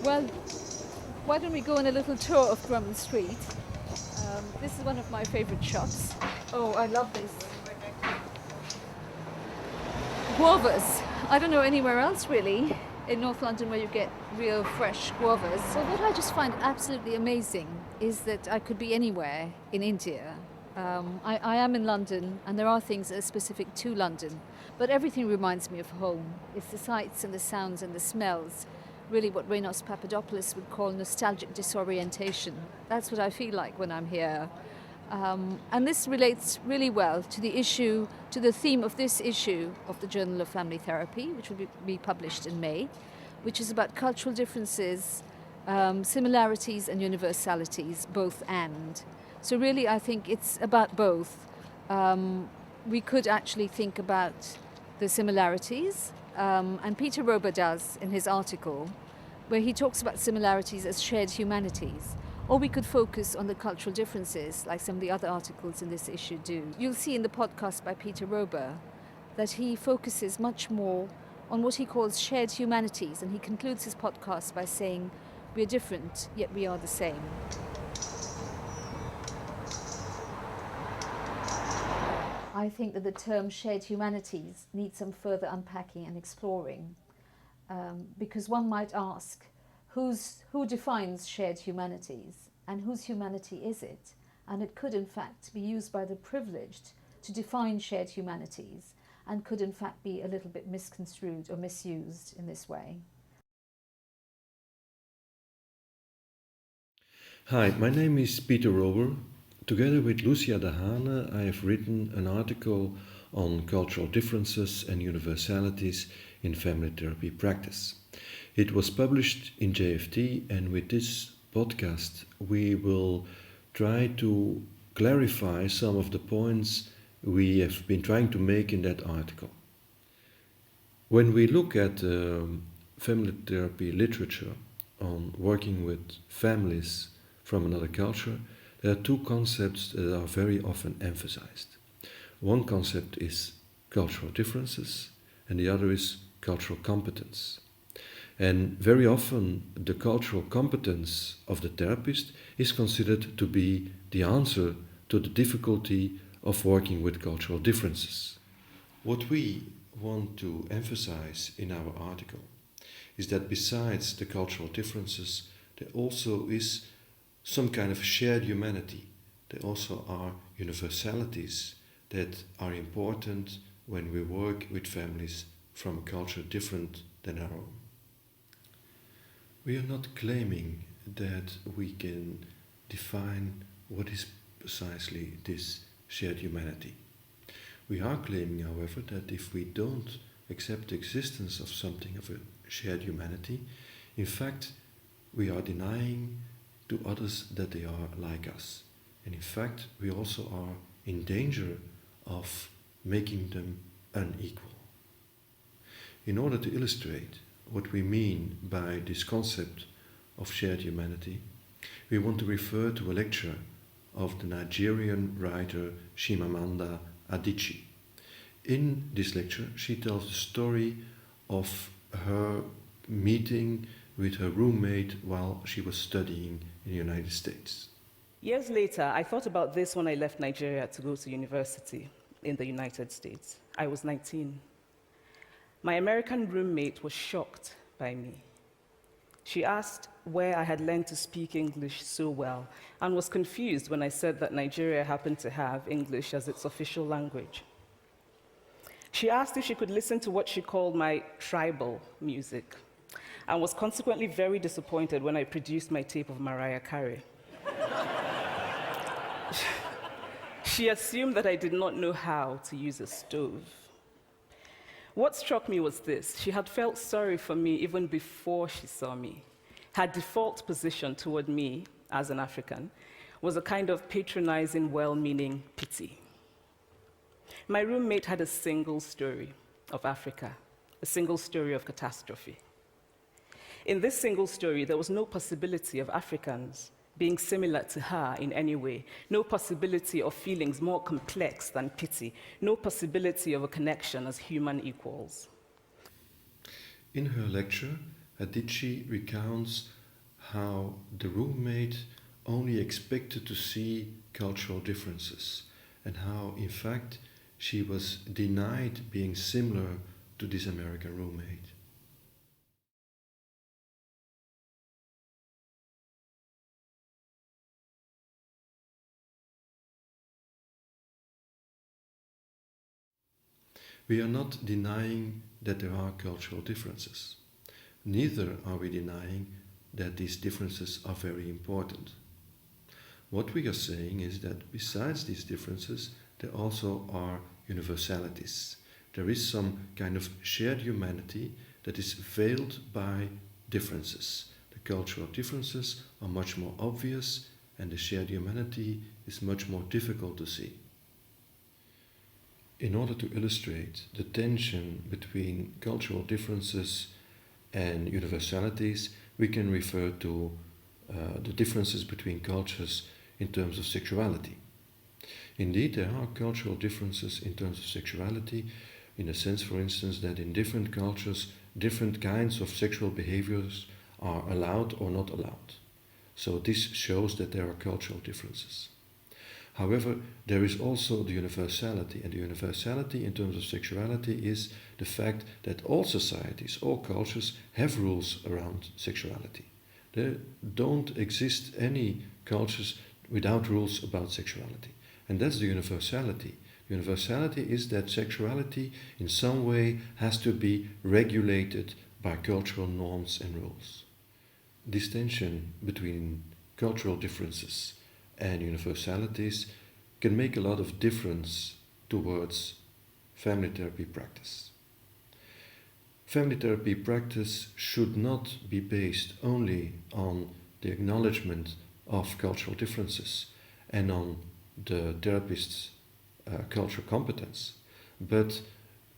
Well, why don't we go on a little tour of Drummond Street? This is one of my favorite shops. Oh, I love this. Guavas. I don't know anywhere else really in North London where you get real fresh guavas. So what I just find absolutely amazing is that I could be anywhere in India. I am in London and there are things that are specific to London, but everything reminds me of home. It's the sights and the sounds and the smells, really what Reynos Papadopoulos would call nostalgic disorientation. That's what I feel like when I'm here. And this relates really well to the theme of this issue of the Journal of Family Therapy, which will be published in May, which is about cultural differences, similarities and universalities, both and. So really I think it's about both. We could actually think about the similarities, and Peter Rober does in his article, where he talks about similarities as shared humanities. Or we could focus on the cultural differences, like some of the other articles in this issue do. You'll see in the podcast by Peter Rober that he focuses much more on what he calls shared humanities, and he concludes his podcast by saying, "We're different, yet we are the same." I think that the term shared humanities needs some further unpacking and exploring, because one might ask, who defines shared humanities and whose humanity is it? And it could in fact be used by the privileged to define shared humanities and could in fact be a little bit misconstrued or misused in this way. Hi, my name is Peter Rober. Together with Lucia de Hane, I have written an article on cultural differences and universalities in family therapy practice. It was published in JFT, and with this podcast we will try to clarify some of the points we have been trying to make in that article. When we look at family therapy literature on working with families from another culture, there are two concepts that are very often emphasized. One concept is cultural differences, and the other is cultural competence. And very often the cultural competence of the therapist is considered to be the answer to the difficulty of working with cultural differences. What we want to emphasize in our article is that besides the cultural differences, there also is some kind of shared humanity. There also are universalities that are important when we work with families from a culture different than our own. We are not claiming that we can define what is precisely this shared humanity. We are claiming, however, that if we don't accept the existence of something of a shared humanity, in fact, we are denying to others that they are like us. And in fact, we also are in danger of making them unequal. In order to illustrate what we mean by this concept of shared humanity, we want to refer to a lecture of the Nigerian writer Chimamanda Adichie. In this lecture, she tells the story of her meeting with her roommate while she was studying in the United States. Years later, I thought about this when I left Nigeria to go to university in the United States. I was 19. My American roommate was shocked by me. She asked where I had learned to speak English so well and was confused when I said that Nigeria happened to have English as its official language. She asked if she could listen to what she called my tribal music and was consequently very disappointed when I produced my tape of Mariah Carey. She assumed that I did not know how to use a stove. What struck me was this: she had felt sorry for me even before she saw me. Her default position toward me, as an African, was a kind of patronizing, well-meaning pity. My roommate had a single story of Africa, a single story of catastrophe. In this single story, there was no possibility of Africans being similar to her in any way, no possibility of feelings more complex than pity, no possibility of a connection as human equals. In her lecture, Adichie recounts how the roommate only expected to see cultural differences and how, in fact, she was denied being similar to this American roommate. We are not denying that there are cultural differences. Neither are we denying that these differences are very important. What we are saying is that besides these differences, there also are universalities. There is some kind of shared humanity that is veiled by differences. The cultural differences are much more obvious, and the shared humanity is much more difficult to see. In order to illustrate the tension between cultural differences and universalities, we can refer to the differences between cultures in terms of sexuality. Indeed, there are cultural differences in terms of sexuality, in a sense, for instance, that in different cultures, different kinds of sexual behaviors are allowed or not allowed. So this shows that there are cultural differences. However, there is also the universality, and the universality in terms of sexuality is the fact that all societies, all cultures have rules around sexuality. There don't exist any cultures without rules about sexuality. And that's the universality. Universality is that sexuality in some way has to be regulated by cultural norms and rules. This tension between cultural differences and universalities can make a lot of difference towards family therapy practice. Family therapy practice should not be based only on the acknowledgement of cultural differences and on the therapist's cultural competence, but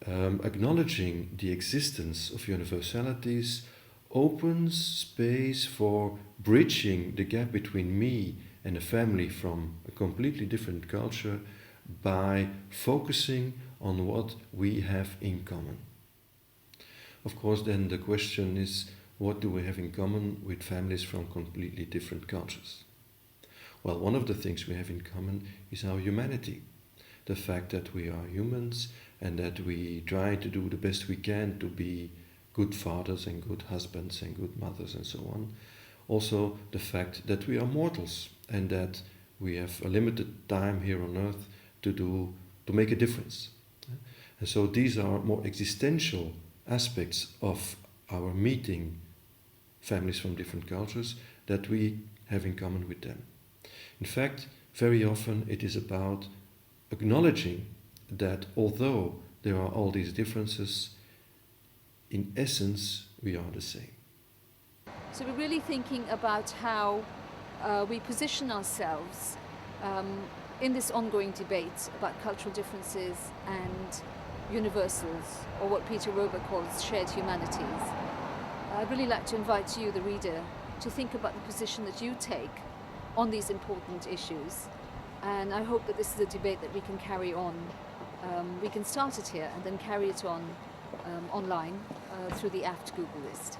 acknowledging the existence of universalities opens space for bridging the gap between me and a family from a completely different culture by focusing on what we have in common. Of course, then the question is, what do we have in common with families from completely different cultures? Well, one of the things we have in common is our humanity. The fact that we are humans and that we try to do the best we can to be good fathers and good husbands and good mothers and so on. Also, the fact that we are mortals and that we have a limited time here on earth to make a difference. And so these are more existential aspects of our meeting families from different cultures that we have in common with them. In fact, very often it is about acknowledging that although there are all these differences, in essence we are the same. So we're really thinking about how we position ourselves in this ongoing debate about cultural differences and universals, or what Peter Rober calls shared humanities. I'd really like to invite you, the reader, to think about the position that you take on these important issues. And I hope that this is a debate that we can carry on. We can start it here and then carry it on online through the AFT Google list.